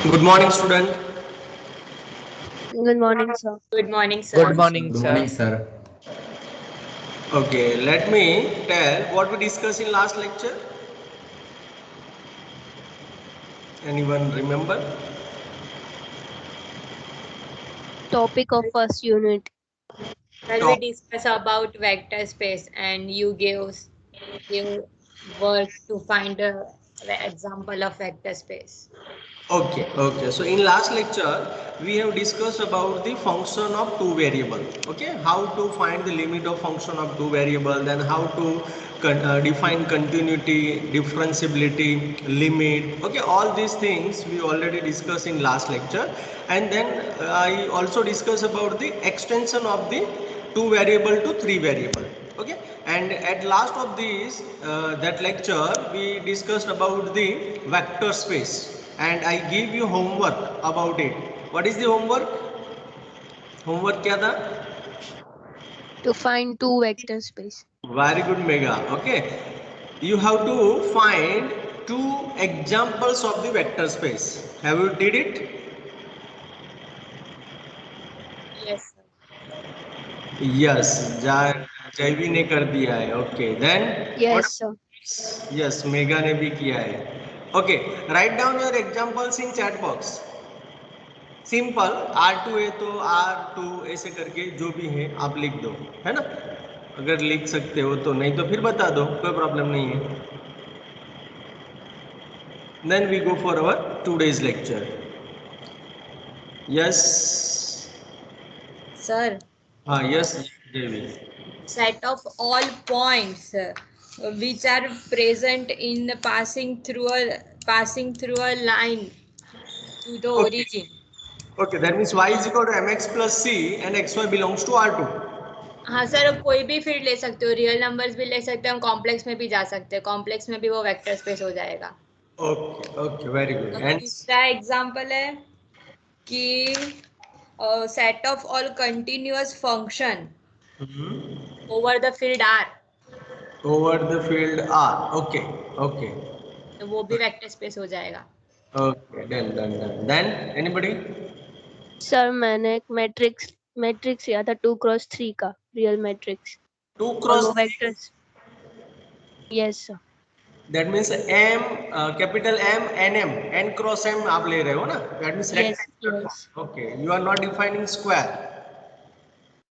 Good morning, student. Good morning, sir. Good morning, Good sir. morning, Good morning, sir. sir. Okay, let me tell what we discussed in last lecture. Anyone remember? Topic of first unit. Well, we Top. discuss about vector space, and you give work to find a example of vector space. Okay. So in last lecture, we have discussed about the function of two variable. Okay, how to find the limit of function of two variable, then how to define continuity, differentiability, limit. Okay, all these things we already discussed in last lecture, and then I also discussed about the extension of the two variable to three variable. Okay, and at last of this that lecture we discussed about the vector space, and I give you homework about it. What is the homework? Homework क्या था? To find two vector space. Very good, Mega. Okay, you have to find two examples of the vector space. Have you did it? Yes, sir. Yes, जयवी ने कर दिया है. Okay, then what? Yes, sir. Yes, mega ने भी किया है. Okay, write down your examples in chat box. Simple R2 है तो R2 ऐसे करके जो भी है आप लिख दो, है ना? अगर लिख सकते हो तो, नहीं तो फिर बता दो, कोई प्रॉब्लम नहीं है. Then we go for our today's lecture. Yes. Sir, हाँ, yes, Devi. set of all points which are present in the passing through a line to the Okay. origin. Okay, that means y is equal to mx plus c and xy belongs to R2. हाँ sir, अब कोई भी field ले सकते हो, real numbers भी ले सकते हैं, हम कॉम्प्लेक्स में भी जा सकते हैं, कॉम्प्लेक्स में भी वो वेक्टर स्पेस हो जाएगा. Okay, very good. और And दूसरा एग्जांपल है कि set of all continuous function over the field R, over the field R. Okay. तो वो भी वेक्टर स्पेस हो जाएगा. Okay, done. Then anybody? Sir मैंने एक मैट्रिक्स लिया था 2x3 का रियल मैट्रिक्स 2 और cross वो 3. Vectors. Yes sir. That means M, capital M, NM, N cross M आप ले रहे हो ना? That means yes rectangular yes form. Okay, you are not defining square.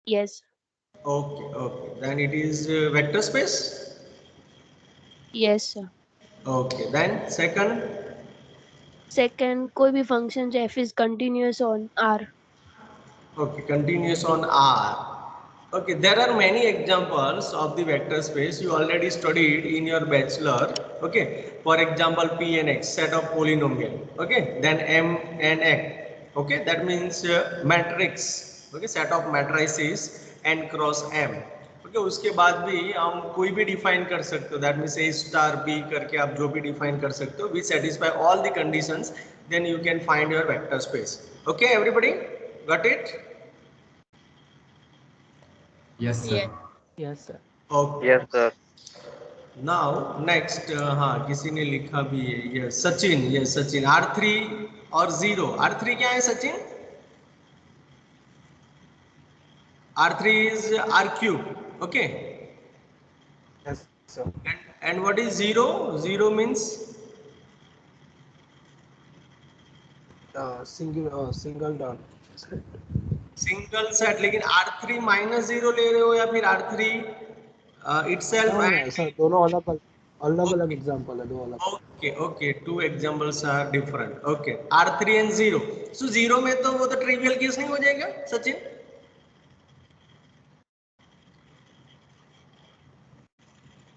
Yes Okay. Then it is vector space. Yes sir. Okay. Then second. Second कोई भी function जो f is continuous on r. Okay, continuous on R. Okay, there are many examples of the vector space you already studied in your bachelor. Okay, for example, P and X, set of polynomial. Okay, then M and X. Okay, that means matrix. Okay, set of matrices N cross M. Okay, उसके बाद भी हम कोई भी define कर सकते हो. That means A star B करके आप जो भी define कर सकते हो. We satisfy all the conditions, then you can find your vector space. Okay, everybody, got it? Yes, sir. Yes. Yes, sir. Okay. Yes, sir. Now next, हाँ किसी ने लिखा भी है. Yes, Sachin. Yes, Sachin. R3 और 0. R3 क्या है Sachin? R3 is R cube. Okay. Yes, sir. And what is 0? 0 means Single dot. Single set. लेकिन R3 माइनस 0 ले रहे हो या फिर R3 itself नहीं and सर, दोनों अलग अलग okay. एग्जांपल है, दो अलग. Okay. Two examples are different. Okay. R3 and 0. So 0 में तो वो तो ट्रिवियल केस नहीं हो जाएगा सचिन?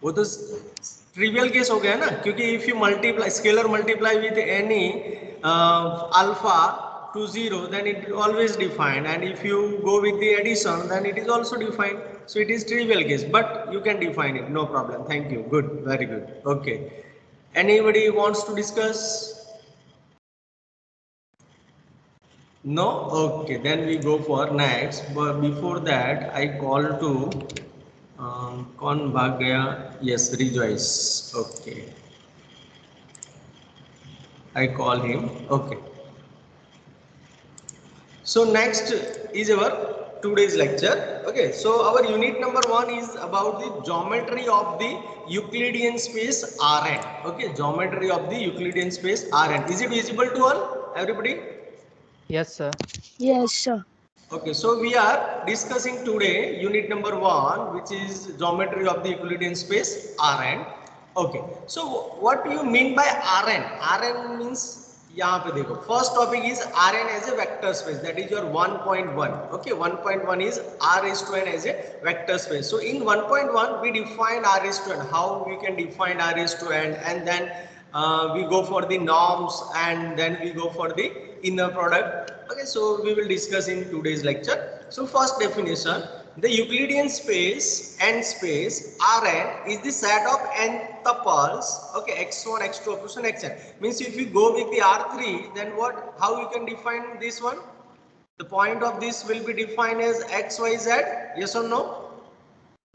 वो तो ट्रिवियल केस हो गया ना, क्योंकि if you multiply scalar multiply with any alpha to 0, then it is always defined, and if you go with the addition, then it is also defined. So it is trivial case, but you can define it, no problem. Thank you. Good, very good. Okay, anybody wants to discuss? No? Okay, then we go for next, but before that I call to कौन भाग गया? Yes, Rejoice. Okay, I call him. Okay, So next is our today's lecture. Okay, so our unit number 1 is about the geometry of the Euclidean space Rn. Okay, geometry of the Euclidean space Rn. Is it visible to all? Everybody? Yes, sir. Yes, sir. Okay, so we are discussing today unit number 1, which is geometry of the Euclidean space Rn. Okay, so what do you mean by Rn? Rn means यहाँ पे देखो first topic is Rn as a vector space, that is your 1.1. Okay, 1.1 is R raised to n as a vector space. So in 1.1 we define R raised to n, how we can define R raised to n, and then we go for the norms, and then we go for the inner product. Okay, so we will discuss in today's lecture. So first definition, the Euclidean space n space Rn is the set of n tuples, okay, x1 x2 up to xn. Means if you go with the R3, then what, how you can define this one? The point of this will be defined as x y z, yes or no?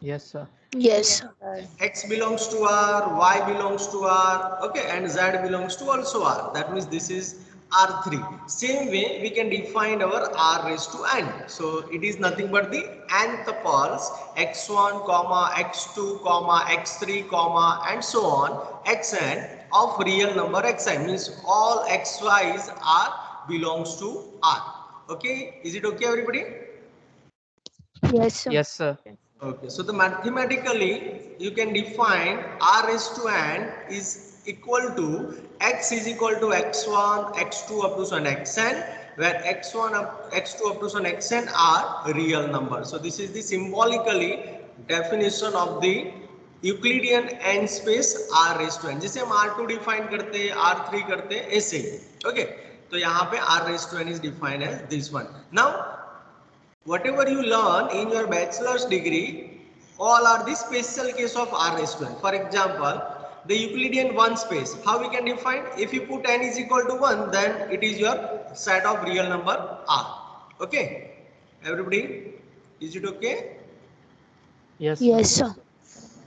Yes, sir. Yes, sir. X belongs to R, Y belongs to R, okay, and Z belongs to also R. That means this is R3. Same way we can define our R raised to n. So it is nothing but the nth tuples x1, comma, x2, comma, x3, comma, and so on, xn of real number xi. Means all xy's are belongs to R. Okay, is it okay, everybody? Yes, sir. Yes, sir. Okay, so the mathematically you can define R raised to n is equal to x is equal to x1, x2 up to some xn, where x1 up x2 up to some xn are real numbers. So this is the symbolically definition of the Euclidean n space R raised to n. जैसे हम R2 define करते हैं, R3 करते हैं, ऐसे ही. Okay, तो यहाँ पे R raised to n is defined as this one. Now whatever you learn in your bachelor's degree, all are the special case of R raised to n. For example, the Euclidean 1 space, how we can define? If you put n is equal to 1, then it is your set of real number R. Okay, everybody, is it okay? Yes, sir. Yes, sir.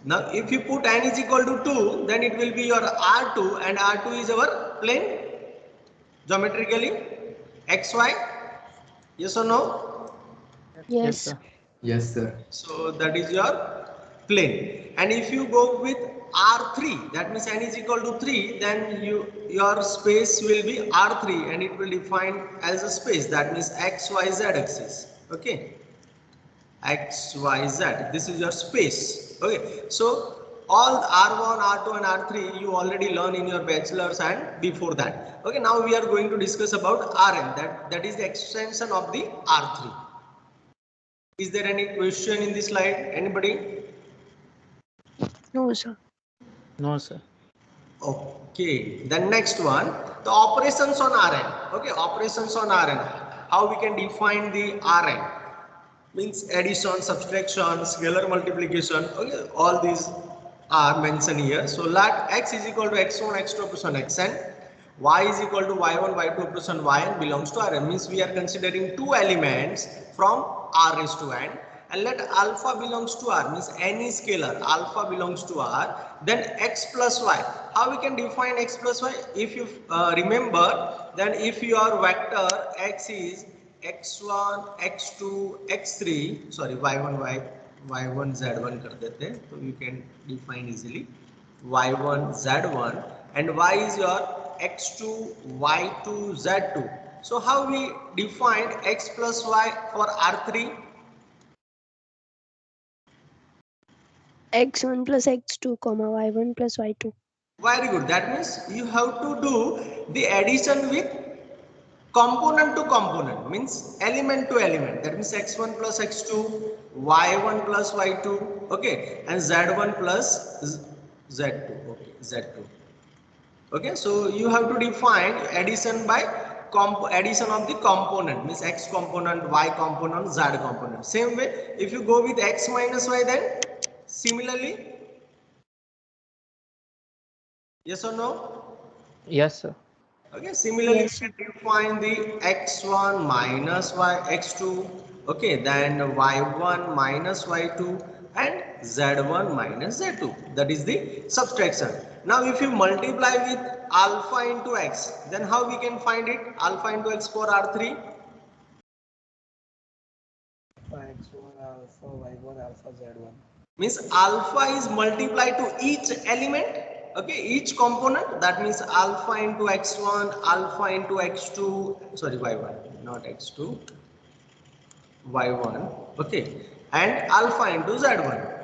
Now if you put n is equal to 2, then it will be your R2, and R2 is our plane geometrically xy, yes or no? Yes, sir. Yes, sir. So that is your plane. And if you go with R3, that means n is equal to 3, then your space will be R3, and it will define as a space, that means XYZ axis. Okay, XYZ, this is your space. Okay, so all R1, R2 and R3 you already learn in your bachelor's and before that. Okay, now we are going to discuss about Rn, that is the extension of the R3. Is there any question in this slide? Anybody? no, sir. No, sir. Okay. The next one, the operations on Rn. Okay, operations on Rn. How we can define the Rn? Means addition, subtraction, scalar multiplication. Okay, all these are mentioned here. So let x is equal to x1, x2 up to xn. Y is equal to y1, y2 up to yn belongs to Rn. Means we are considering two elements from R raised to n, and let alpha belongs to R, means any scalar alpha belongs to R, then x plus y. How we can define x plus y? If you remember, then if your vector x is x1, x2, x3, sorry, y1, y1, z1 कर देते हैं, तो you can define easily y1, z1, and y is your x2, y2, z2. So how we define x plus y for R3? X1 plus X2, comma, Y1 plus Y2. Very good. That means you have to do the addition with component to component, means element to element. That means x1 plus x2, y1 plus y2, okay, and z1 plus z2, okay, z2. Okay, so you have to define addition by addition of the component, means x component, y component, z component. Same way, if you go with x minus y, then similarly, yes or no? Yes, sir. Okay, similarly, Yes, you can define the x1 minus y, x2, okay, then y1 minus y2, and z1 minus z2. That is the subtraction. Now, if you multiply with alpha into x, then how we can find it? Alpha into x for R3? alpha x1, alpha y1, alpha z1. Means alpha is multiplied to each element, okay, each component. That means alpha into x1, alpha into x2, sorry, y1, not x2, y1, okay, and alpha into z1.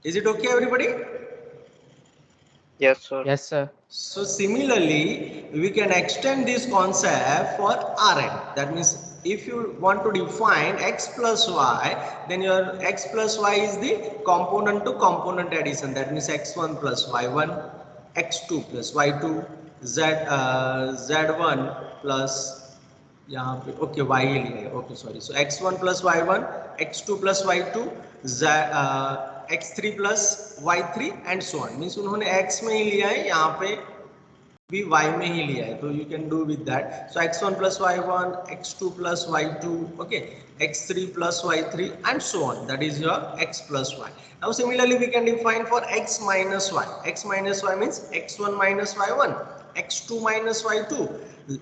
Is it okay, everybody? Yes, sir. Yes, sir. So similarly, we can extend this concept for Rn. That means if you want to define x plus y, then your x plus y is the component to component addition. That means x1 plus y1, x2 plus y2, z1 plus यहाँ पे okay y ही लिया है, okay sorry, so x1 plus y1, x2 plus y2, x3 plus y3 and so on. Means उन्होंने x में ही लिया है, यहाँ पे भी y में ही लिया है, तो you can do with that. So x1 plus y1, x2 plus y2, okay, x3 plus y3 and so on. That is your x plus y. Now similarly we can define for x minus y. X minus y means x1 minus y1, x2 minus y2,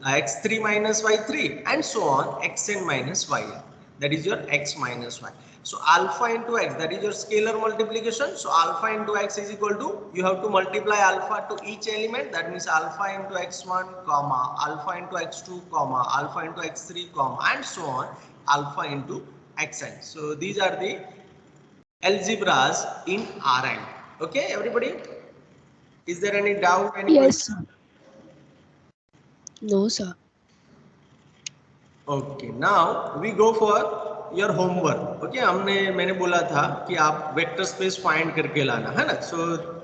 x3 minus y3 and so on, xn minus yn. That is your x minus y. So alpha into x, that is your scalar multiplication. So alpha into x is equal to, you have to multiply alpha to each element. That means alpha into x1 comma alpha into x2 comma alpha into x3 comma and so on, alpha into xn. So these are the algebras in Rn. Okay, everybody? Is there any doubt? Any Yes, question? no, sir. Okay, now we go for your homework. Okay, मैंने बोला था कि आप vector space find करके लाना है ना. So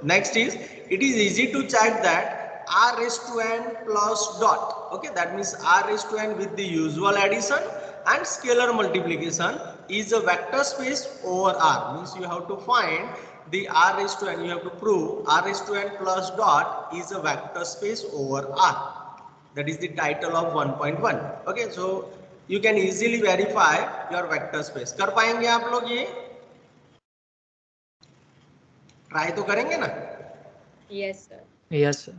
next is, it is easy to check that r raised to n plus dot. Okay, that means r raised to n with the usual addition and scalar multiplication is a vector space over r. Means you have to find the r raised to n. You have to prove r raised to n plus dot is a vector space over r. That is the title of 1.1. Okay, so you can easily verify your vector space. कर पाएंगे आप लोग ये? Try तो करेंगे ना? Yes, sir. Yes, sir.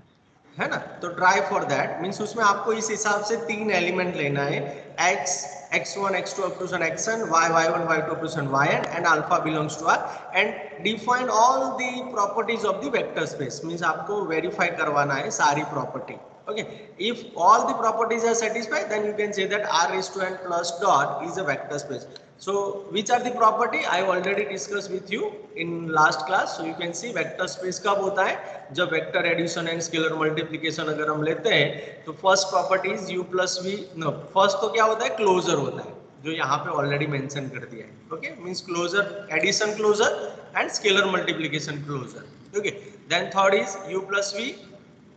है ना? तो ट्राई फॉर दैट मीन्स उसमें आपको इस हिसाब से 3 एलिमेंट लेना है, x, x1, x2 up to xn, y, y1, y2 up to yn and alpha belongs to r, and define all the properties of the vector space. Means आपको verify करवाना है सारी property. Okay, if all the properties are satisfied, then you can say that r raised to n plus dot is a vector space. So which are the property? I already discussed with you in last class. So you can see vector space कब होता है? जब vector addition and scalar multiplication अगर हम लेते हैं, तो first property is u plus v. No, first तो क्या होता है? Closure होता है, जो यहाँ पे already mention कर दिया है. Okay, means closure, addition closure and scalar multiplication closure. Okay, then third is u plus v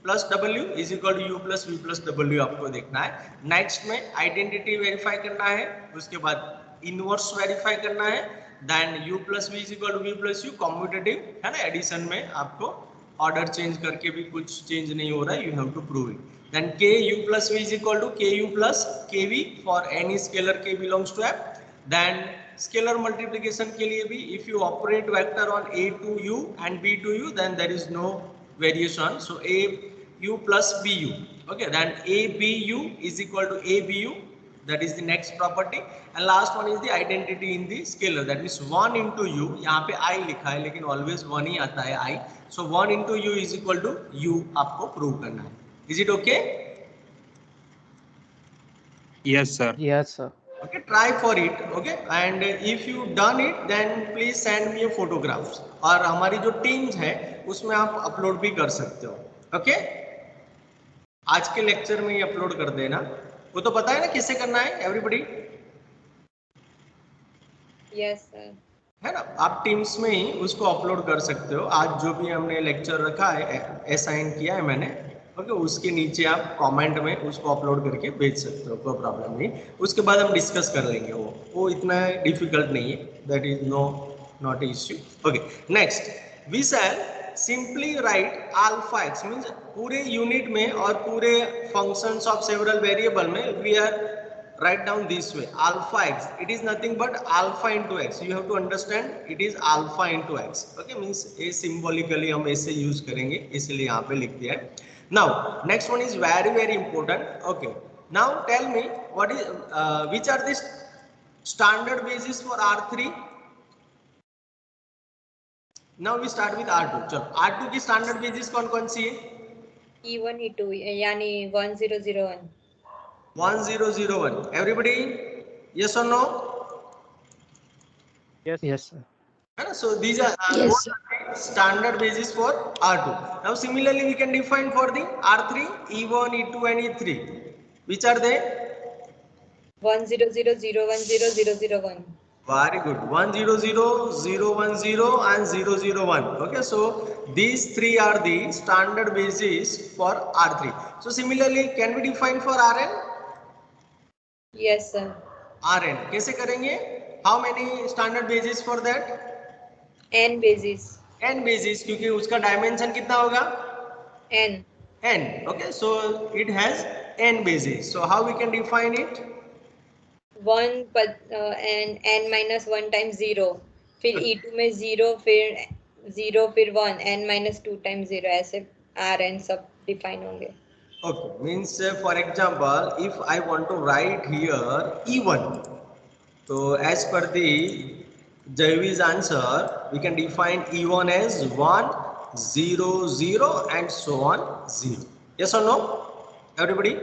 plus w is equal to u plus v plus w आपको देखना है. नेक्स्ट में आइडेंटिटी वेरीफाई करना है, उसके बाद इनवर्स वेरीफाई करना है, then u plus v is equal to v plus u, commutative है ना. एडिशन में आपको ऑर्डर चेंज करके भी कुछ चेंज नहीं हो रहा है, you have to prove it. Then k u plus v is equal to k u plus k v for any scalar k belongs to f. Then scalar multiplication के लिए भी if you operate vector on a to u and b to u, then there is no variation. So a u plus b u. Okay, then a b u is equal to a b u. That is the next property. And last one is the identity in the scalar. That means 1 into u. यहाँ पे i लिखा है लेकिन always 1 ही आता है i. So 1 into u is equal to u आपको prove करना है. Is it okay? Yes, sir. Yes, sir. Okay, try for it. Okay, and if you done it, then please send me a photographs. और हमारी जो teams है उसमें आप upload भी कर सकते हो. ओके, आज के लेक्चर में ही अपलोड कर देना. वो तो पता है ना किससे करना है, एवरीबॉडी? Yes, sir. है ना, आप टीम्स में ही उसको अपलोड कर सकते हो. आज जो भी हमने लेक्चर रखा है, असाइन किया है मैंने, ओके, उसके नीचे आप कमेंट में उसको अपलोड करके भेज सकते हो, कोई प्रॉब्लम नहीं. उसके बाद हम डिस्कस कर लेंगे. वो इतना डिफिकल्ट नहीं है, that is not issue. Okay, next we shall simply write alpha x. Means पूरे यूनिट में और पूरे फंक्शंस ऑफ सेवरल वेरिएबल में we are write down this way, alpha x, it is nothing but alpha into x. You have to understand it is alpha into x. Okay, means a symbolically हम ऐसे use करेंगे, इसलिए यहाँ पे लिख दिया है. Now next one is very important. Okay, now tell me what is which are these standard basis for R3. Now we start with R2. चलो R2 की standard basis कौन कौन सी है? E1 E2 यानी 1001. 1001. Everybody, yes or no? Yes. Yes, sir. So these are Yes, both are the standard basis for R2. Now similarly we can define for the R3 E1, E2 and E3. Which are they? 100010001. Very good. 100, 010 and 001. Okay, so these three are the standard basis for R3. So similarly, can we define for Rn? Yes, sir. Rn कैसे करेंगे? How many standard basis for that? N basis. N basis, क्योंकि उसका dimension कितना होगा? N. N. Okay, so it has N basis. So how we can define it? 1 and n minus 1 times 0. फिर E2 में 0 फिर 1 n minus 2 times 0 ऐसे Rn सब define होंगे. Okay, means for example, if I want to write here E1, so as per the Jaivi's answer, we can define E1 as 1, 0, 0 and so on 0. Yes or no? Everybody?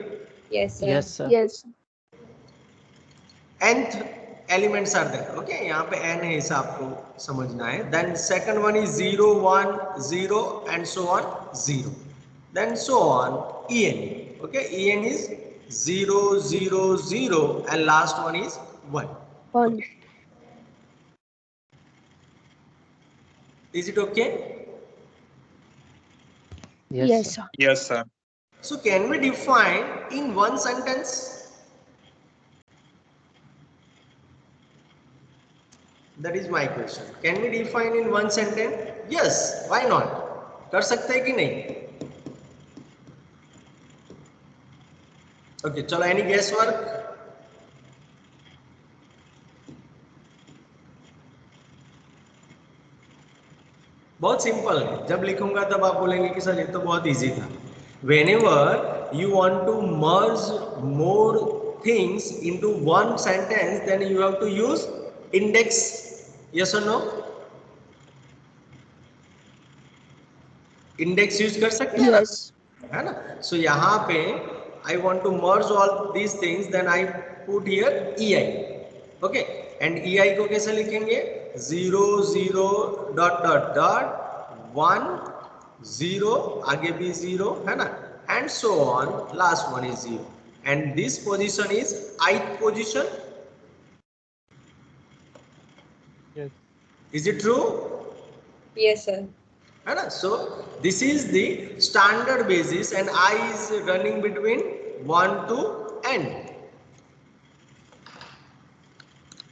Yes, sir. Yes, sir. yes, Nth elements are there. Okay, यहाँ पे n है, इसे आपको समझना है. Then second one is 0, 1, 0 and so on 0. Then so on En. Okay, En is 0, 0, 0 and last one is 1. 1. Is it okay? Yes, Yes, sir. sir. Yes, sir. So can we define in one sentence? That is my question. Can we define in one sentence? Yes, why not? कर सकते हैं कि नहीं? Okay, चलो any guess work? बहुत simple है. जब लिखूंगा तब आप बोलेंगे कि सर ये तो बहुत इजी था. Whenever you want to merge more things into one sentence, then you have to use index. Yes or no? Index use कर सकते हैं ना? Yes. है ना? So यहाँ पे I want to merge all these things, then I put here EI. Okay, and EI को कैसे लिखेंगे? 0, 0, dot dot dot 1, 0, आगे भी 0 है ना? And so on. Last one is 0. And this position is ith position. Yes. Is it true? Yes, sir. है ना? So this is the standard basis and I is running between 1 to n.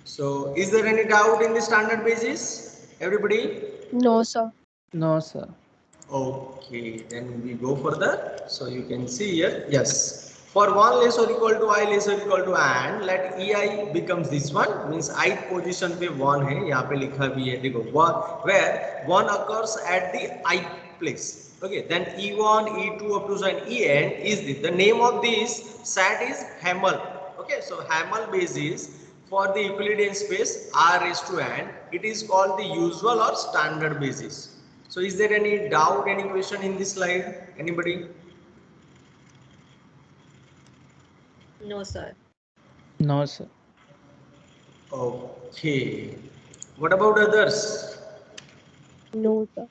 So is there any doubt in the standard basis? Everybody? No, sir. No, sir. Okay, then we go further. So you can see here, yes. For 1 less or equal to I less or equal to n, let EI becomes this one, means ith position पे 1 है, यहाँ पे लिखा भी है, देखो 1, where 1 occurs at the ith place. Okay, then E1, E2 up to En is the name of this set is Hamel. Okay, so Hamel basis for the Euclidean space R raised to n, it is called the usual or standard basis. So is there any doubt, any question in this slide? Anybody? No, sir. No, sir. Okay. What about others? No, sir.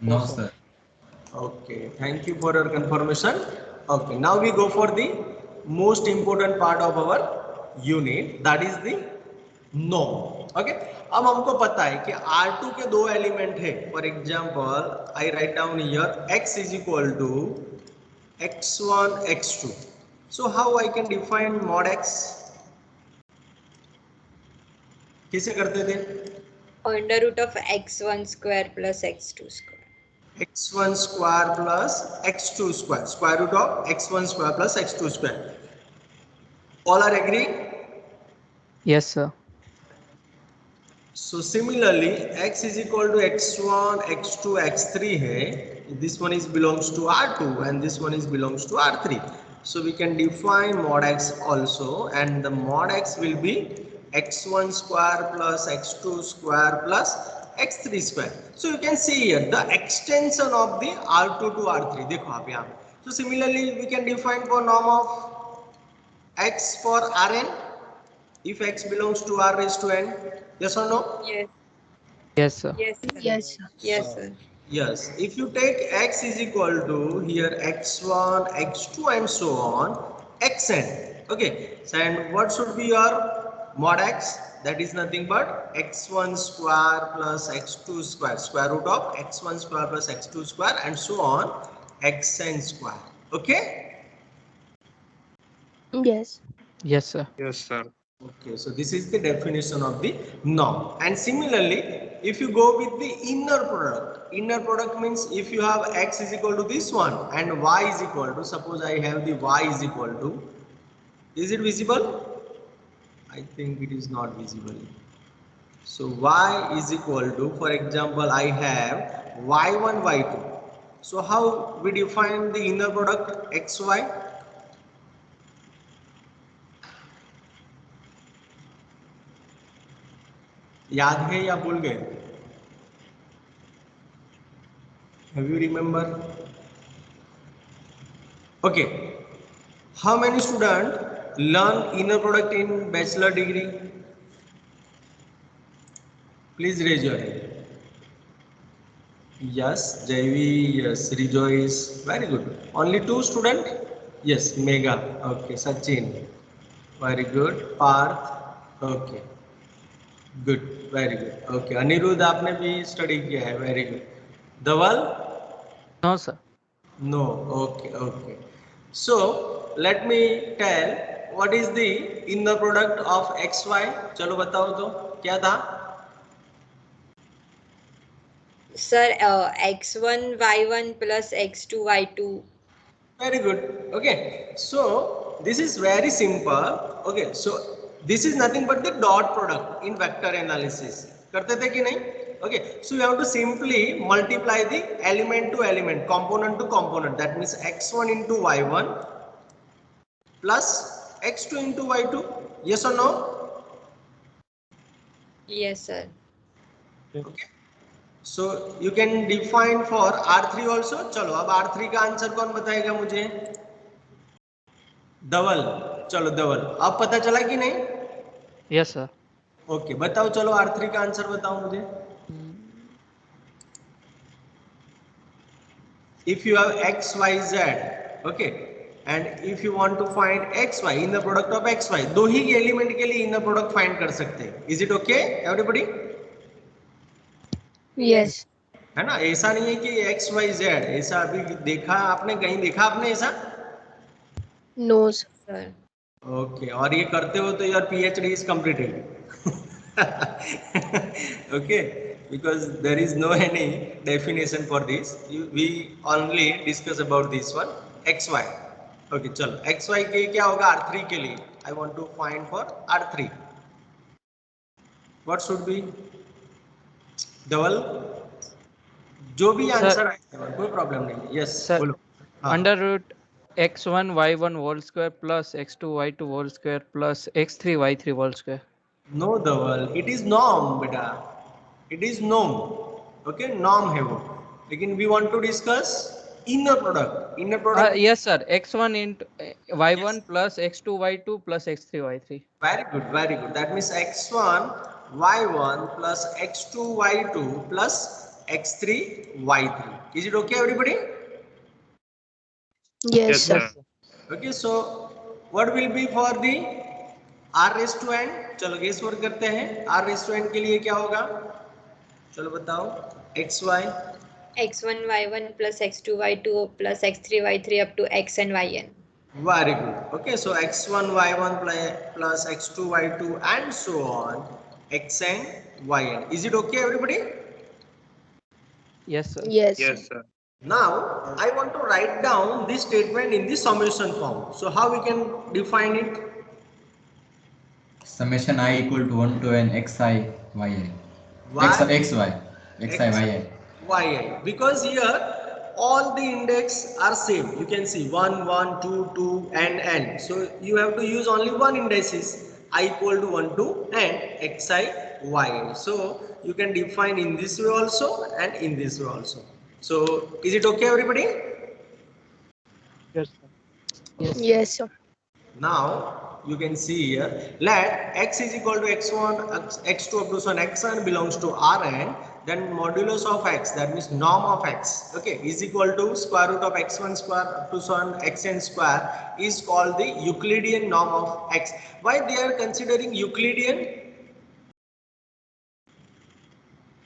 No, sir. Okay. Thank you for your confirmation. Okay. Now we go for the most important part of our unit. That is the norm. Okay. अब हमको पता है कि R2 के दो element है. For example I write down here x is equal to x1 x2. So how I can define mod x? कैसे करते थे? Under root of x1 square plus x2 square. x1 square plus x2 square. Square root of x1 square plus x2 square. All are agreeing? Yes, sir. So similarly, x is equal to x1, x2, x3 है. This one is belongs to R2 and this one is belongs to R3. So we can define mod x also, and the mod x will be x1 square plus x2 square plus x3 square. So you can see here the extension of the R2 to R3. देखो आप यहाँ पे. So similarly we can define for norm of x for Rn if x belongs to R raised to n. Yes or no? Yes. Yes, sir. Yes, sir. Yes, sir. Yes, sir. Yes, if you take x is equal to here x1, x2 and so on, xn. Okay, so and what should be your mod x? That is nothing but x1 square plus x2 square, square root of x1 square plus x2 square and so on, xn square. Okay? Yes. Yes, sir. Yes, sir. Okay, so this is the definition of the norm. And similarly, if you go with the inner product means if you have x is equal to this one and y is equal to, suppose I have the y is equal to, is it visible? I think it is not visible. So y is equal to, for example, I have y1, y2. So how we define the inner product xy? याद है या भूल गए? Have you remember? Okay. How many students learn inner product in bachelor degree? Please raise your hand. Yes, Jaivi, yes, Rejoice, very good. Only 2 students? Yes, Mega, okay, Sachin, very good. Parth, okay. Good very good okay Aniruddh आपने भी study किया है very good Dhaval No, sir. No okay okay so let me tell what is the inner product of x y चलो बताओ तो क्या था Sir, x1 y1 plus x2 y2. very good okay so this is very simple okay so this is nothing but the dot product in vector analysis करते थे कि नहीं okay so you have to simply multiply the element to element component to component that means x1 into y1 plus x2 into y2 yes or no Yes, sir. okay so you can define for R3 also चलो अब R3 का answer कौन बताएगा मुझे धवल चलो धवल अब पता चला कि नहीं Yes, sir. ओके बताओ चलो R3 का आंसर बताओ मुझे if you have x y z okay and if you want to find xy in the product of xy दो ही एलिमेंट के लिए इन द प्रोडक्ट फाइंड कर सकते हैं is it okay everybody Yes. है ना ऐसा नहीं है कि एक्स वाई जेड ऐसा अभी देखा आपने कहीं देखा आपने ऐसा No, sir. Sir. ओके और ये करते हो तो your PhD is completed okay because there is no any definition for this we only discuss about this one xy okay चलो xy के क्या होगा r3 के लिए I want to find for r3 what should be double जो भी Sir. Answer आएगा कोई प्रॉब्लम नहीं यस Sir. बोलो हाँ Under root x1 y1 whole square plus x2 y2 whole square plus x3 y3 whole square. No Dhaval it is norm बेटा it is norm okay norm है वो लेकिन we want to discuss inner product Yes, sir. x1 into y1 plus x2 y2 plus x3 y3. very good that means x1 y1 plus x2 y2 plus x3 y3 is it okay everybody Yes, sir. okay so what will be for the r raised to n चलो guess work करते हैं r raised to n के लिए क्या होगा चलो बताओ xy x1 y1 plus x2 y2 plus x3 y3 up to xn yn. very good okay so x1 y1 plus x2 y2 and so on xn yn is it okay everybody Yes, sir. Yes, sir. Yes, sir. now I want to write down this statement in the summation form so how we can define it Summation I equal to 1 to n xi yi. Why? Xy. Xi yi. yi because here all the index are same. You can see 1 1 2 2 and n. So you have to use only one indices, I equal to 1 2 and xi y. So you can define in this way also and in this way also. So is it okay, everybody? Yes, sir. Yes, sir. Now you can see here, let x is equal to x1 x2 up to some xn belongs to Rn, then modulus of x, that means norm of x, okay, is equal to square root of x1 square up to some xn square, is called the Euclidean norm of x. Why they are considering Euclidean?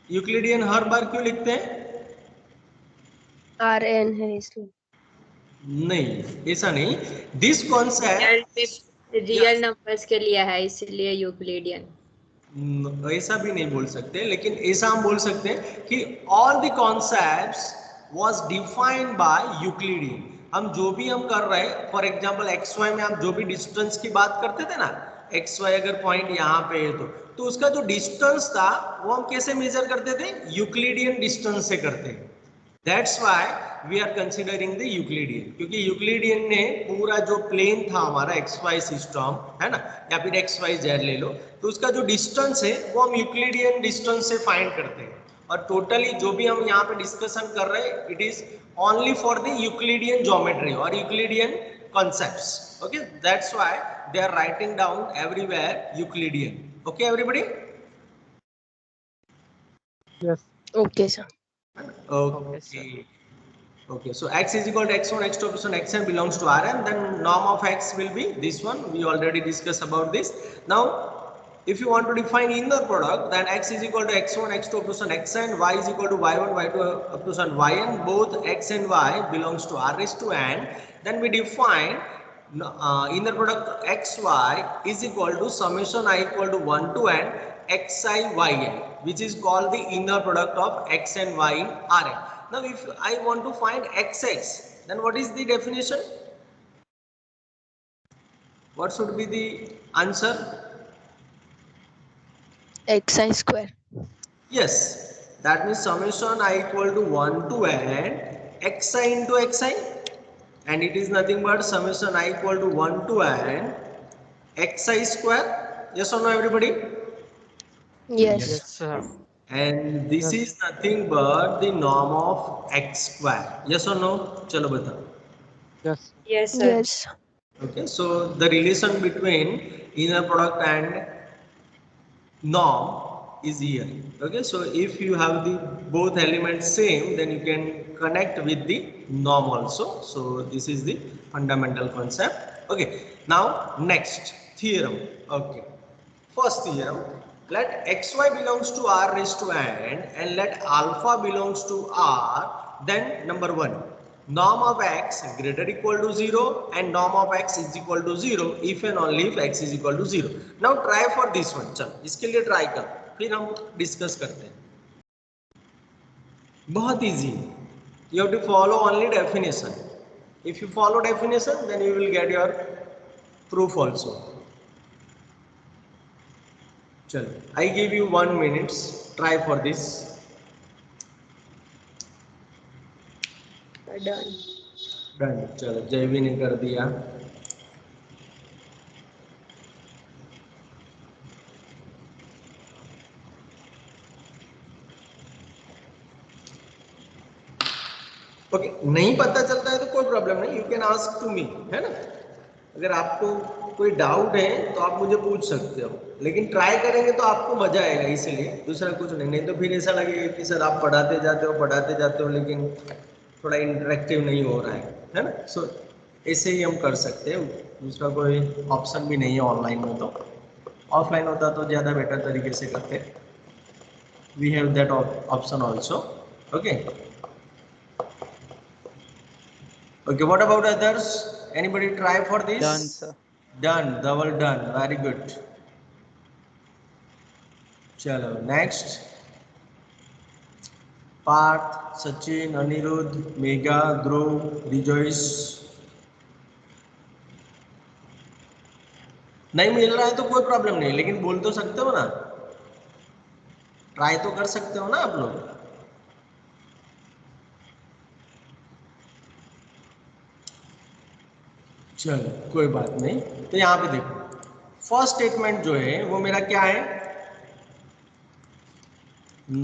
Euclidean हर बार क्यों लिखते हैं? RN है इसलिए. नहीं, ऐसा नहीं. दिस कॉन्सेप्ट रियल नंबर्स के लिए है, इसलिए यूक्लिडियन. ऐसा भी नहीं बोल सकते, लेकिन ऐसा हम बोल सकते हैं कि all the concepts was defined by Euclidean. हम जो भी हम कर रहे हैं, फॉर एग्जांपल एक्स वाई में हम जो भी डिस्टेंस की बात करते थे ना, एक्स वाई अगर पॉइंट यहाँ पे है तो उसका जो डिस्टेंस था वो हम कैसे मेजर करते थे? यूक्लिडियन डिस्टेंस से करते हैं. That's why we are considering the Euclidean, क्योंकि यूक्लिडियन ने पूरा जो प्लेन था हमारा एक्स वाई सिस्टम है ना, या फिर एक्स वाई जेड ले लो, तो उसका जो डिस्टेंस है वो हम यूक्लिडियन डिस्टेंस से फाइंड करते हैं. और टोटली जो भी हम यहाँ पे डिस्कशन कर रहे हैं, it is only for the Euclidean geometry और Euclidean concepts. Okay, that's why they are writing down everywhere Euclidean. Okay everybody? Yes. Okay, sir. Okay. Okay. So x is equal to x1, x2 plus xn belongs to Rn. Then norm of x will be this one. We already discussed about this. Now, if you want to define inner product, then x is equal to x1, x2 plus xn, y is equal to y1, y2 up to yn. Both x and y belongs to R raised to n. Then we define inner product xy is equal to summation I equal to 1 to n xi yn, which is called the inner product of x and y in Rn. Now if I want to find xx, then what is the definition? What should be the answer? XI square. Yes, that means summation I equal to 1 to n xi into xi, and it is nothing but summation I equal to 1 to n xi square. Yes or no, everybody? Yes. Yes, sir. And this is nothing but the norm of x square. Yes or no? Chalo bata. Yes. Yes, sir. Yes. Okay, so the relation between inner product and norm is here. Okay, so if you have the both elements same, then you can connect with the norm also. So this is the fundamental concept. Okay, now next theorem. Okay, first theorem, let xy belongs to R raised to n and let alpha belongs to R, then number 1, norm of x greater equal to 0 and norm of x is equal to 0 if and only if x is equal to 0. Now try for this one. चलो इसके लिए try कर, फिर हम discuss करते हैं. बहुत easy. You have to follow only definition. If you follow definition, then you will get your proof also. चलो, I give you 1 minute. Try for this. Done. Done. चलो, जयवी ने कर दिया. ओके, नहीं पता चलता है तो कोई प्रॉब्लम नहीं, you can ask to me, है ना. अगर आपको कोई डाउट है तो आप मुझे पूछ सकते हो, लेकिन ट्राई करेंगे तो आपको मजा आएगा, इसलिए दूसरा कुछ नहीं. नहीं तो फिर ऐसा लगेगा कि सर आप पढ़ाते जाते हो लेकिन थोड़ा इंटरेक्टिव नहीं हो रहा है ना. सो ऐसे ही हम कर सकते हैं, दूसरा कोई ऑप्शन भी नहीं है ऑनलाइन में. तो ऑफलाइन होता तो ज़्यादा बेटर तरीके से करते. We have that option also. Okay. Okay, what about others? Anybody try for this? Done, sir. Done, double done. Very good. Chalo, next. Parth, Sachin, Anirudh, Megha, Dhruv, Rejoice. नहीं मिल रहा है तो कोई प्रॉब्लम नहीं, लेकिन बोल तो सकते हो ना, ट्राई तो कर सकते हो ना आप लोग. चलो कोई बात नहीं। तो यहाँ पे देखो फर्स्ट स्टेटमेंट जो है वो मेरा क्या है,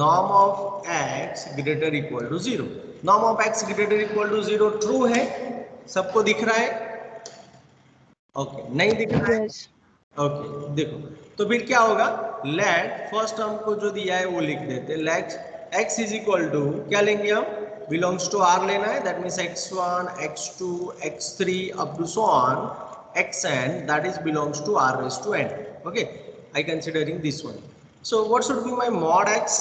norm of x greater equal to 0। Norm of x greater equal to 0 true है, सबको दिख रहा है? ओके, नहीं दिख रहा है? Yes. ओके देखो, तो फिर क्या होगा, लेट फर्स्ट हमको जो दिया है वो लिख देते, let x is equal to क्या लेंगे हम, बिलोंग्स टू r लेना है, that means x1 x2 x3 up to so on xn, that is belongs to r raised to n. Okay, I considering this one. So what should be my mod x?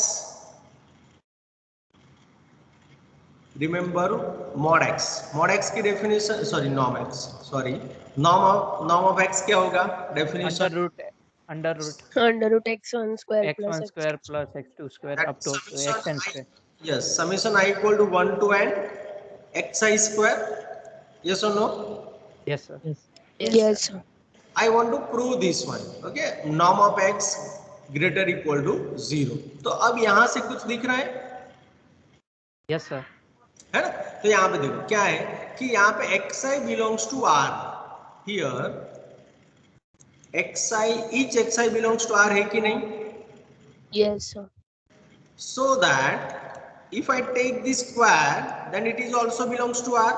Remember mod x. Mod x की definition, sorry norm x, sorry norm of x क्या होगा definition? under root Under root x1 square plus x1 square plus x2 square up to xn square. Yes, summation I equal to 1 to n xi square. Yes or no? Yes, sir. Yes. Yes. Sir. I want to prove this one. Okay, norm of x greater equal to 0. तो अब यहाँ से कुछ दिख रहा है? Yes, sir. है ना? तो यहाँ पे देखो क्या है कि यहाँ पे xi belongs to r. Here xi, each xi belongs to r है कि नहीं? Yes. Sir. So that if I take this square, then it is also belongs to r.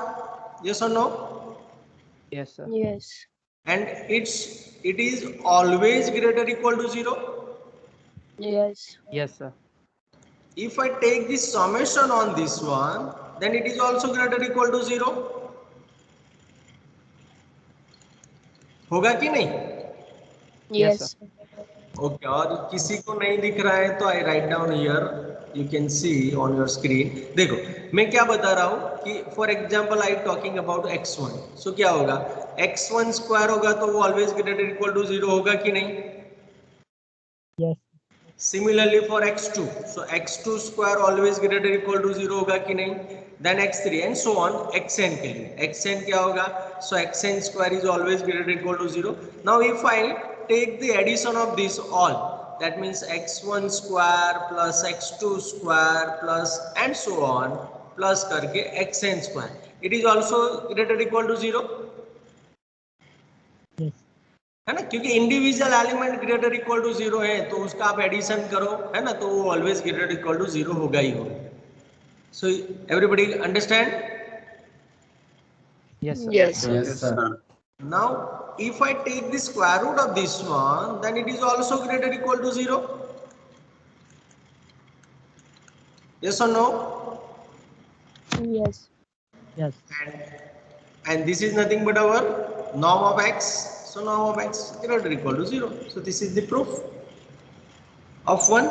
Yes or no? Yes, sir. Yes. And it is always greater equal to 0. Yes. Yes, sir. If I take this summation on this one, then it is also greater equal to 0. होगा कि नहीं? Yes. sir. Okay, और किसी को नहीं दिख रहा है तो I write down here, you can see on your screen. देखो मैं क्या बता रहा हूँ कि for example I talking about x1. So क्या होगा, x1 स्क्वायर होगा तो वो ऑलवेज ग्रेटर इक्वल टू 0 होगा कि नहीं? Yes. Similarly for x2, so x2 square always greater equal to 0 होगा कि नहीं? Then x3 and so on xn के लिए, xn क्या होगा? So xn square is always greater equal to 0. Now if I take the addition of this all, that means x1 square plus x2 square plus and so on plus करके xn square, it is also greater equal to 0. Yes. है ना, क्योंकि individual element greater equal to 0 है तो उसका आप addition करो, है ना, तो वो ऑलवेज ग्रेटर इक्वल टू 0 होगा ही होगा. So everybody understand? Yes, sir. Yes. Yes, sir. Now if I take the square root of this one, then it is also greater equal to 0. Yes और no? Yes. Yes. And this is nothing but our norm of x. So norm of x greater equal to 0. So this is the proof of 1.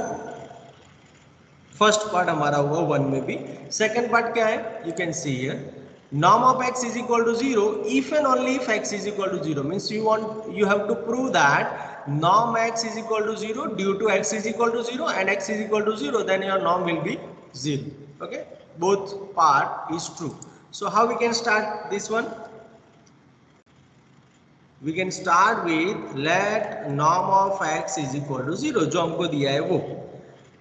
First part हमारा हुआ 1 में भी. Second part क्या है, you can see here, norm of x is equal to 0 if and only if x is equal to 0. Means you have to prove that norm x is equal to 0 due to x is equal to 0 and x is equal to 0, then your norm will be 0. Okay, both part is true. So how we can start this one? We can start with let norm of x is equal to 0, जो हमको दिया है वो,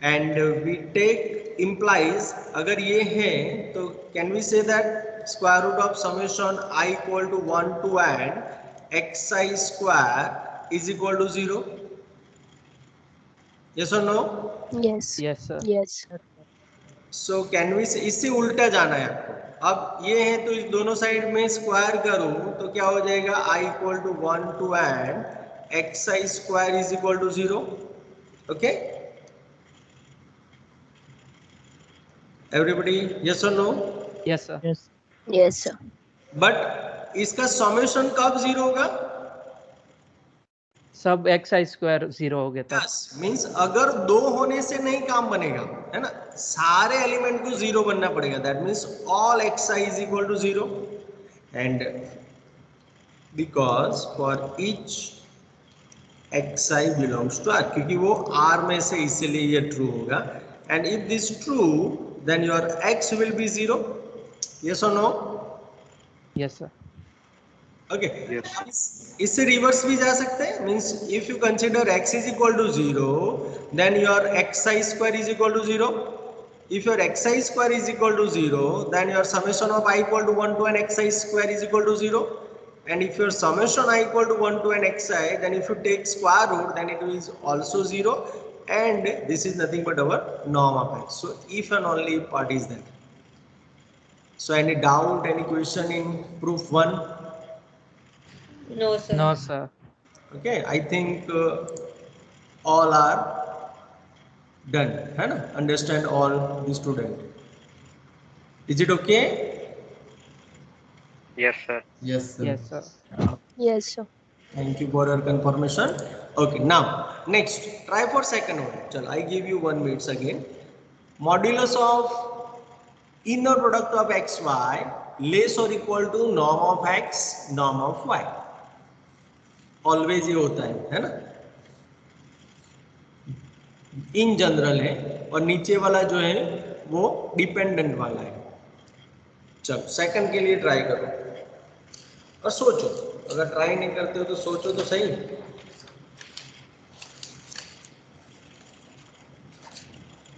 and we take implies अगर ये है तो can we say that square root of summation I equal to 1 to n xi square is equal to 0. Yes or no? Yes. Yes, sir. Yes. So can we say, इससे उल्टा जाना है आपको. अब ये है तो इस दोनों साइड में स्क्वायर करूं तो क्या हो जाएगा, I equal to 1 to n xi square is equal to 0. Okay, everybody yes or no? Yes, sir. Yes. Yes. Sir. But इसका सॉल्यूशन कब 0 होगा? सब xi square 0 हो गया था. यस, मींस अगर 2 होने से नहीं काम बनेगा, है ना, सारे एलिमेंट को 0 बनना पड़ेगा. That means all xi is equal to 0 and because for each xi belongs to r, क्योंकि वो r में से, इसलिए ये ट्रू होगा. And if this true then your x will be 0. Yes or no? Yes, sir. ओके, इससे reverse भी जा सकते हैं. Means if you consider x is equal to 0 then your xi square is equal to 0. If your xi square is equal to 0 then your summation of I equal to 1 to n xi square is equal to 0. And if your summation I equal to 1 to n xi, then if you take square root, then it is also 0, and this is nothing but our norm of x. So if and only if part is there. So any doubt, any question in proof 1? No, sir. No, sir. Okay, I think all are done, है ना? Understand all the student. Is it okay? Yes, sir. Yes, sir. Yes, sir. Yes, sir. Thank you for your confirmation. Okay, now next try for second one. Chalo, I give you 1 minute again. Modulus of inner product of xy less or equal to norm of x norm of y. Always ये होता है ना? In general है, और नीचे वाला जो है वो डिपेंडेंट वाला है. चलो सेकंड के लिए ट्राई करो और सोचो. अगर ट्राई नहीं करते हो तो सोचो तो सही.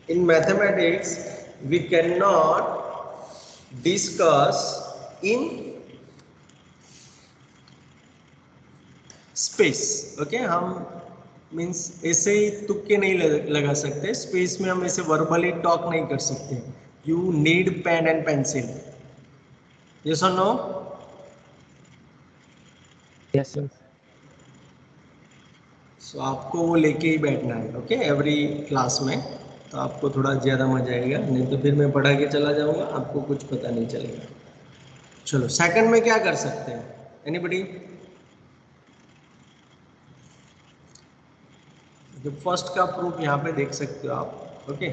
In mathematics we cannot discuss in space. Okay, हम मीन्स ऐसे ही तुक्के नहीं लगा सकते. स्पेस में हम ऐसे वर्बली टॉक नहीं कर सकते. You need pen and pencil. Yes और नो? Yes, sir. सो आपको वो लेके ही बैठना है. ओके, एवरी क्लास में. तो आपको थोड़ा ज़्यादा मजा आएगा, नहीं तो फिर मैं पढ़ा के चला जाऊंगा, आपको कुछ पता नहीं चलेगा. चलो सेकंड में क्या कर सकते हैं? एनीबडी? जो फर्स्ट का प्रूफ यहाँ पे देख सकते हो आप. ओके,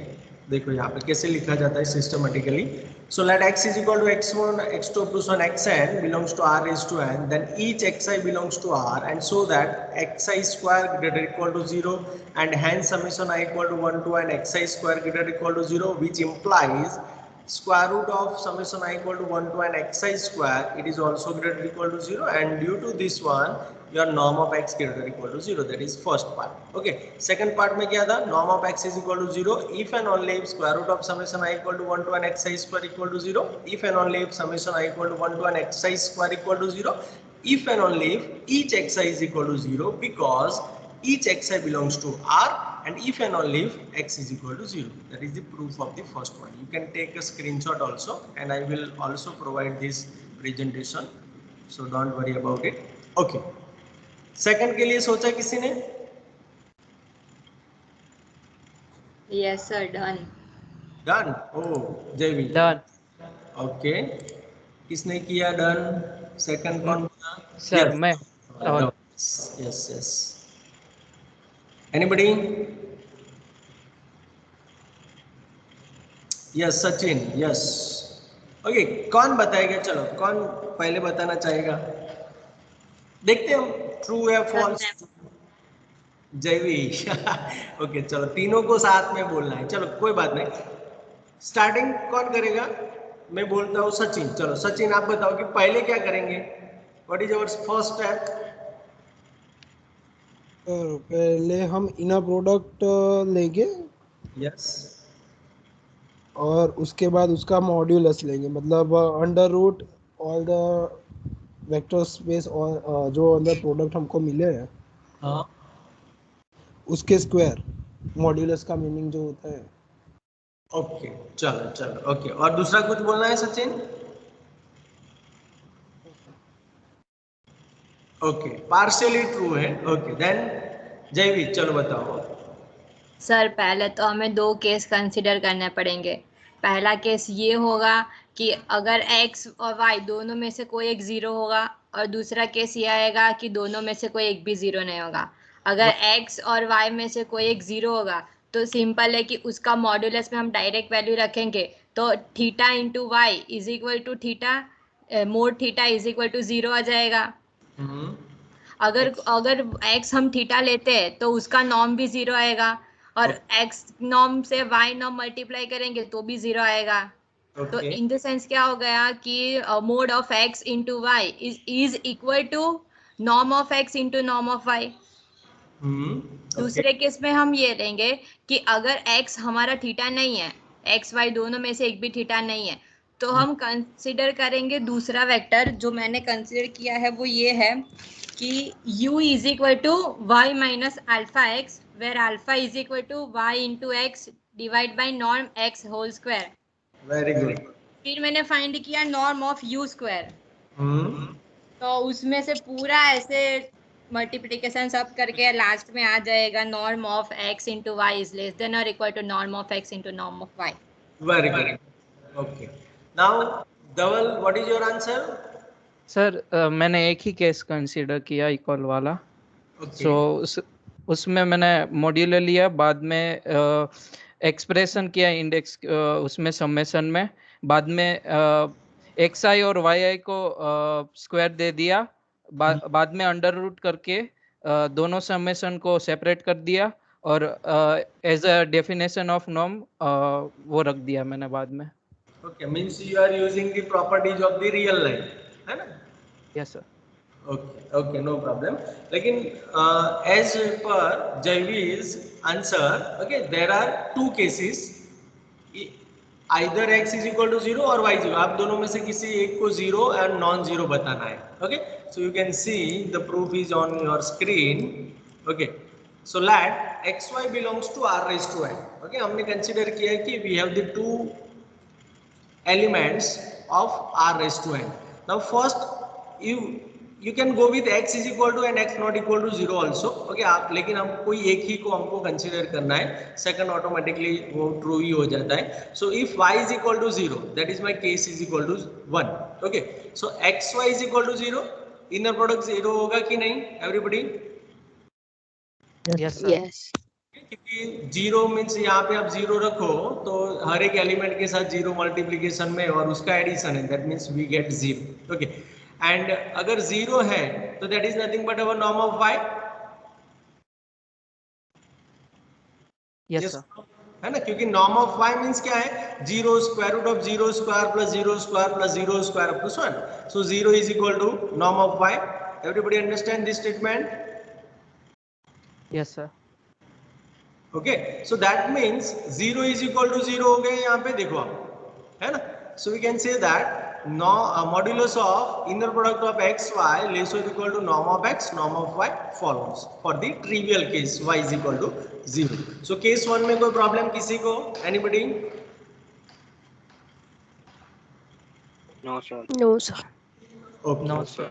देखो यहाँ पे कैसे लिखा जाता है systematically. So let x is equal to x1 x2 plus 1 xn belongs to r raised to n, then each xi belongs to r, and so that xi square greater equal to 0, and hence summation I equal to 1 to n xi square greater equal to 0, which implies square root of summation I equal to 1 to n xi square, it is also greater equal to 0, and due to this one your norm of x greater equal to 0. That is first part. Okay, second part में क्या था? Norm of x is equal to 0 if and only if square root of summation I equal to 1 to n xi square equal to 0, if and only if summation I equal to 1 to n xi square equal to 0, if and only if each xi is equal to 0 because each xi belongs to r, and if and only if x is equal to 0. That is the proof of the first one. You can take a screenshot also, and I will also provide this presentation, so don't worry about it. Okay, second के लिए सोचा किसी ने? Yes, sir. Done. Done. ओ जयवी. Done. Okay, किसने किया done? Second कौन किया? Sir, मैं. Yes yes. Anybody? Yes Sachin. Yes. Okay, कौन बताएगा? चलो कौन पहले बताना चाहेगा? देखते हैं ट्रू है फॉल्स. जयवी. ओके चलो, तीनों को साथ में बोलना है. चलो कोई बात नहीं. स्टार्टिंग कौन करेगा? मैं बोलता हूँ सचिन. चलो सचिन आप बताओ कि पहले क्या करेंगे? What is our first step? पहले हम इनर प्रोडक्ट लेंगे. यस. और उसके बाद उसका मॉड्यूलस लेंगे, मतलब under root all the vector space और जो अंदर प्रोडक्ट हमको मिले हैं हाँ. उसके स्क्वायर. मॉड्यूलस का मीनिंग जो होता है. ओके चलो चलो. ओके, और दूसरा कुछ बोलना है सचिन? ओके, पार्शियली ट्रू है. ओके देन जयवी चलो बताओ. सर पहले तो हमें दो केस कंसिडर करने पड़ेंगे. पहला केस ये होगा कि अगर x और y दोनों में से कोई एक जीरो होगा, और दूसरा केस ये आएगा कि दोनों में से कोई एक भी जीरो नहीं होगा. अगर x और y में से कोई एक जीरो होगा तो सिंपल है कि उसका मॉड्यूलस में हम डायरेक्ट वैल्यू रखेंगे, तो theta into y is equal to theta mod theta is equal to 0 आ जाएगा. अगर x हम थीटा लेते हैं तो उसका नॉर्म भी 0 आएगा, और x नॉर्म से y नॉर्म मल्टीप्लाई करेंगे तो भी 0 आएगा. तो इन द सेंस क्या हो गया कि mod of x into y is equal to norm of x into norm of y. दूसरे केस में हम ये लेंगे कि अगर x हमारा थीटा नहीं है, x y दोनों में से एक भी थीटा नहीं है, तो हम कंसीडर करेंगे दूसरा वेक्टर जो मैंने कंसीडर किया है वो ये है कि u is equal to y minus alpha x where alpha is equal to y into x divide by norm x whole square. Very good. फिर मैंने फाइंड किया norm of u square. Hmm. तो उसमें से पूरा ऐसे मल्टीप्लिकेशन सब करके लास्ट में आ जाएगा norm of x into y is less than और equal to norm of x into norm of y. Very good. Okay. Now, Dhaval, what is your answer? Sir मैंने एक ही केस कंसीडर किया equal वाला. Okay. सो उसमें मैंने modular लिया, बाद में एक्सप्रेशन किया इंडेक्स उसमें समेशन में, बाद में एक्स आई और वाई आई को स्क्वायर दे दिया, बाद में अंडर रूट करके दोनों समेशन को सेपरेट कर दिया और as a definition of norm वो रख दिया मैंने बाद में. Okay, means you are using the properties of the real line, है ना? Yes sir. Okay, okay, no problem. लेकिन as per Jaivi's answer, okay, there are two cases. Either x is equal to 0 or y 0. आप दोनों में से किसी एक को 0 and non-zero बताना है. Okay, so you can see the proof is on your screen. Okay, so let xy belongs to r raised to n. Okay, हमने consider किया है कि we have the two elements of r raised to n. Now first you can go with x is equal to and x not equal to 0 also. Okay, आप लेकिन हम कोई एक ही को हमको कंसीडर करना है, सेकंड ऑटोमेटिकली वो ट्रू ही हो जाता है. So if y is equal to 0, that is my case is equal to 1. Okay, so xy is equal to 0, inner product 0 होगा कि नहीं एवरीबॉडी? Yes sir. yes. क्योंकि 0 मीन्स यहाँ पे आप 0 रखो तो हर एक एलिमेंट के साथ 0 मल्टीप्लिकेशन में और उसका एडिशन है, that means we get 0. Okay, and अगर 0 है तो that is nothing but our norm of y. Yes sir. है ना, क्योंकि नॉर्म ऑफ y मीन्स क्या है? 0 square root of 0 square plus 0 square plus 0 square plus 1. So 0 is equal to norm of y. Everybody understand this statement? Yes sir. Okay, so that means 0 is equal to 0 हो गए यहाँ पे, देखो आप, है ना. So we can say that modulus of inner product of x y less और equal to norm of x norm of Y follows for the trivial case y इज इक्वल टू 0. सो केस 1 में कोई problem किसी को? Anybody? no sir. Okay. No sir.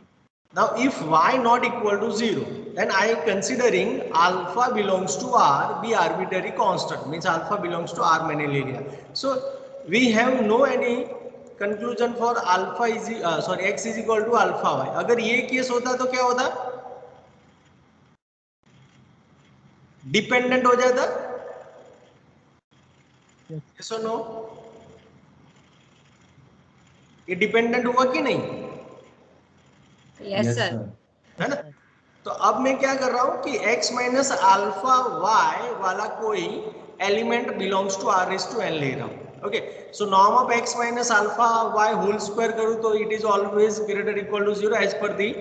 Now if y not equal to 0, then I am considering alpha belongs to r be arbitrary constant, means alpha belongs to r मैंने ले लिया. So we have no any conclusion for alpha is x is equal to alpha y. अगर ये case होता तो क्या होता? Dependent हो जाता. yes or no? ये डिपेंडेंट हुआ कि नहीं? Yes sir. है ना. तो अब मैं क्या कर रहा हूं कि x माइनस अल्फा y वाला कोई element belongs to r raise to n ले रहा हूं. Okay, so norm of x minus alpha y whole square करूं तो it is always greater equal to 0 as per the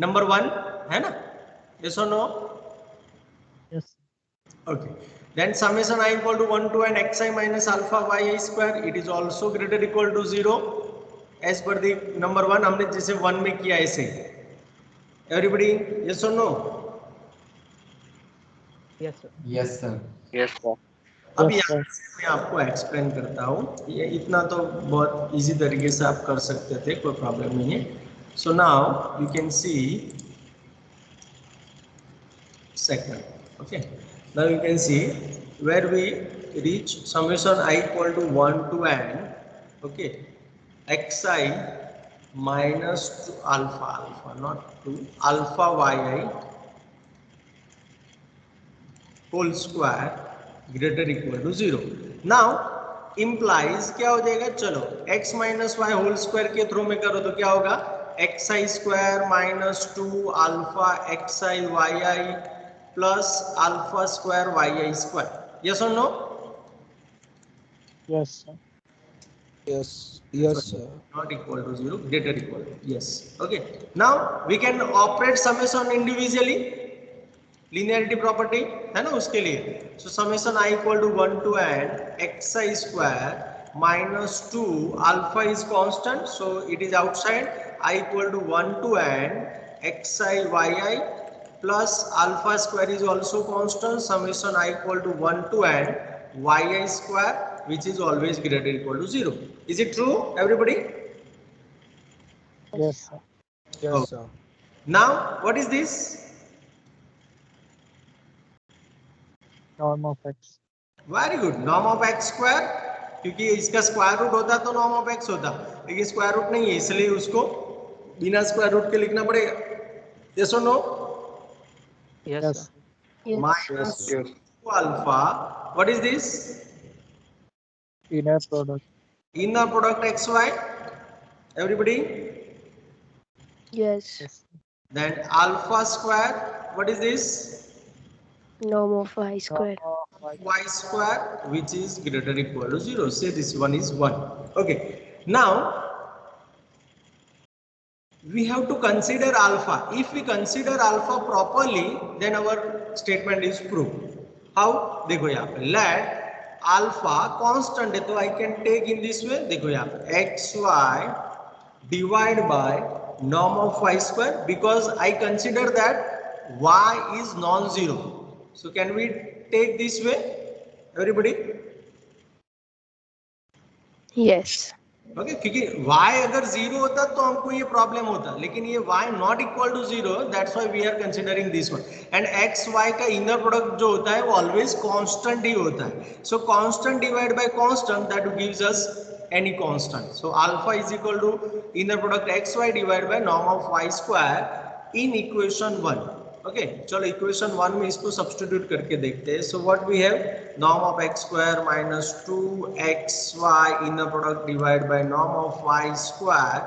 number 1, है ना? Yes और no? Yes. Okay, then summation I equal to 1 to n xi minus alpha yi square, it is also greater equal to 0 as per the number 1. हमने जैसे 1 में किया ऐसे. Everybody yes or no? Yes, sir. Yes, sir. अब Yes, यहाँ से मैं आपको एक्सप्लेन करता हूँ. ये इतना तो बहुत इजी तरीके से आप कर सकते थे, कोई प्रॉब्लम नहीं है. So now you can see second. Okay, now you can see where we reach summation I equal to 1 to n. Okay, xi minus to alpha not to alpha yi whole square greater equal to 0. now implies क्या हो जाएगा? चलो x minus y whole square के through में करो तो क्या होगा? xi square minus 2 alpha xi yi plus alpha square yi square. Yes or no? Yes, sir. Yes sir. Not equal to 0, greater equal to, yes. Okay, now we can operate summation individually, linearity property है ना उसके लिए. So summation I equal to 1 to n xi square minus 2, alpha is constant, so it is outside. I equal to 1 to n xi yi plus alpha square is also constant, summation I equal to 1 to n yi square, which is always greater or equal to 0. Is it true, everybody? Yes, sir. Yes, Okay. sir. Now what is this? Norm of x. Very good, norm of x square, क्योंकि इसका square root होता तो norm of x होता, लेकिन square root नहीं है, इसलिए उसको बिना स्क्वायर रूट के लिखना पड़ेगा. यस और no? Yes Yes. Sir. Yes. Minus Yes. 2 alpha, what is this? Inner product. Inner product x y, everybody. Yes. Yes. Then alpha square, what is this? Norm of y square. Norm of y. Y square, which is greater or equal to 0. Say this one is 1. Okay. Now we have to consider alpha. If we consider alpha properly, then our statement is proved. How? देखो यहाँ पे let alpha constant है, तो I can take in this way. देखो यहाँ पे xy divide by norm of y square, because I consider that y is non-zero. So can we take this way, everybody? Yes. Okay, क्योंकि y अगर 0 होता तो हमको ये प्रॉब्लम होता, लेकिन ये y not equal to 0, that's why we are considering this one. And x y का इनर प्रोडक्ट जो होता है वो ऑलवेज कांस्टेंट ही होता है. So constant divide by constant, that gives us any constant. So alpha is equal to inner product xy divided by norm of y square in equation 1. Okay, चलो equation 1 में इसको substitute करके देखते हैं. So what we have? Norm of x square minus 2xy inner product divided by norm of y square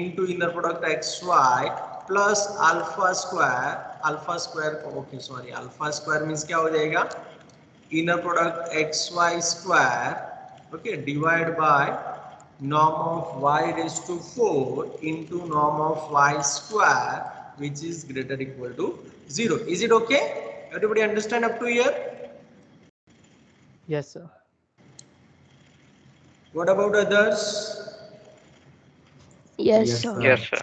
into inner product xy plus alpha square. Alpha square, okay sorry, alpha square means क्या हो जाएगा? Inner product xy square, okay, divide by norm of y raised to 4 into norm of y square, which is greater or equal to 0. Is it okay? Everybody understand up to here? Yes sir. What about others? Yes, Yes, sir. sir. Yes, sir.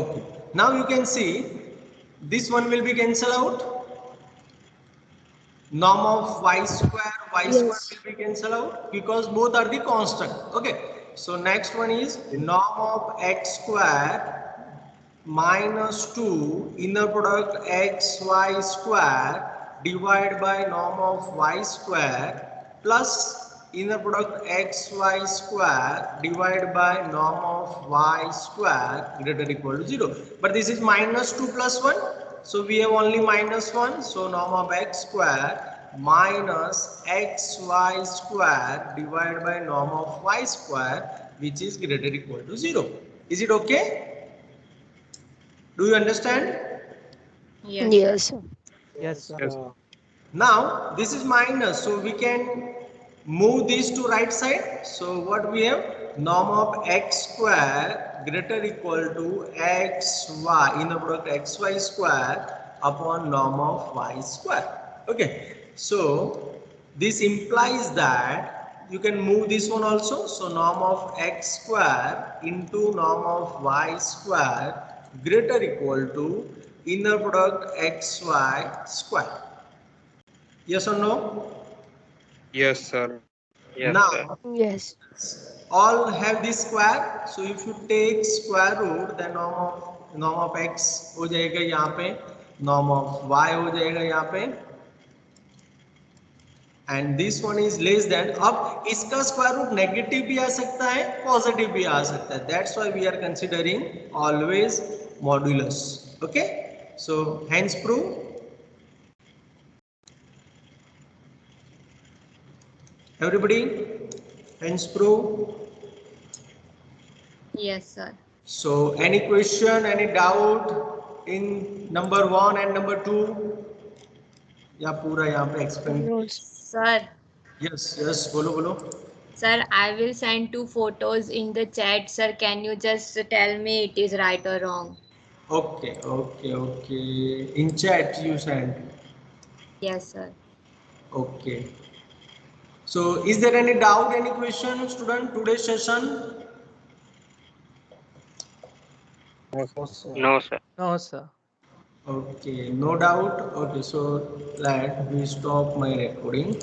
Okay, now you can see this one will be cancelled out. Norm of y square Yes. will be cancelled out because both are the constant. Okay, so next one is norm of x square minus 2 inner product xy square divided by norm of y square plus inner product xy square divided by norm of y square greater or equal to 0. But this is minus 2 plus 1, so we have only minus 1, so norm of x square minus xy square divided by norm of y square, which is greater or equal to 0. Is it okay? Do you understand? Yes. Yes, sir. Yes sir. Yes. Now this is minus, so we can move these to right side. So what we have? Norm of x square greater or equal to xy inner product xy square upon norm of y square. Okay, so this implies that you can move this one also. So norm of x square into norm of y square greater or equal to inner product xy square. Yes or no? Yes, sir. Yes, Now sir. Yes. all have this square, so if you take square root, then norm of x हो जाएगा यहाँ पे, norm of y हो जाएगा यहाँ पे, and this one is less than. अब इसका स्क्वायर रूट नेगेटिव भी आ सकता है, पॉजिटिव भी आ सकता है. That's why we are considering always modulus. Okay, so hence prove. Everybody, hence prove. Yes, sir. So any question, any doubt in number 1 and number 2? या पूरा यहाँ पे explain? No, sir. Sir, Yes, बोलो. sir, I will send 2 photos in the chat. Sir, can you just tell me it is right or wrong? Okay. In chat you send. Yes, sir. Okay. So is there any doubt, any question, student, today's session? No, sir. No, sir. Okay, no doubt. Okay, so let me stop my recording.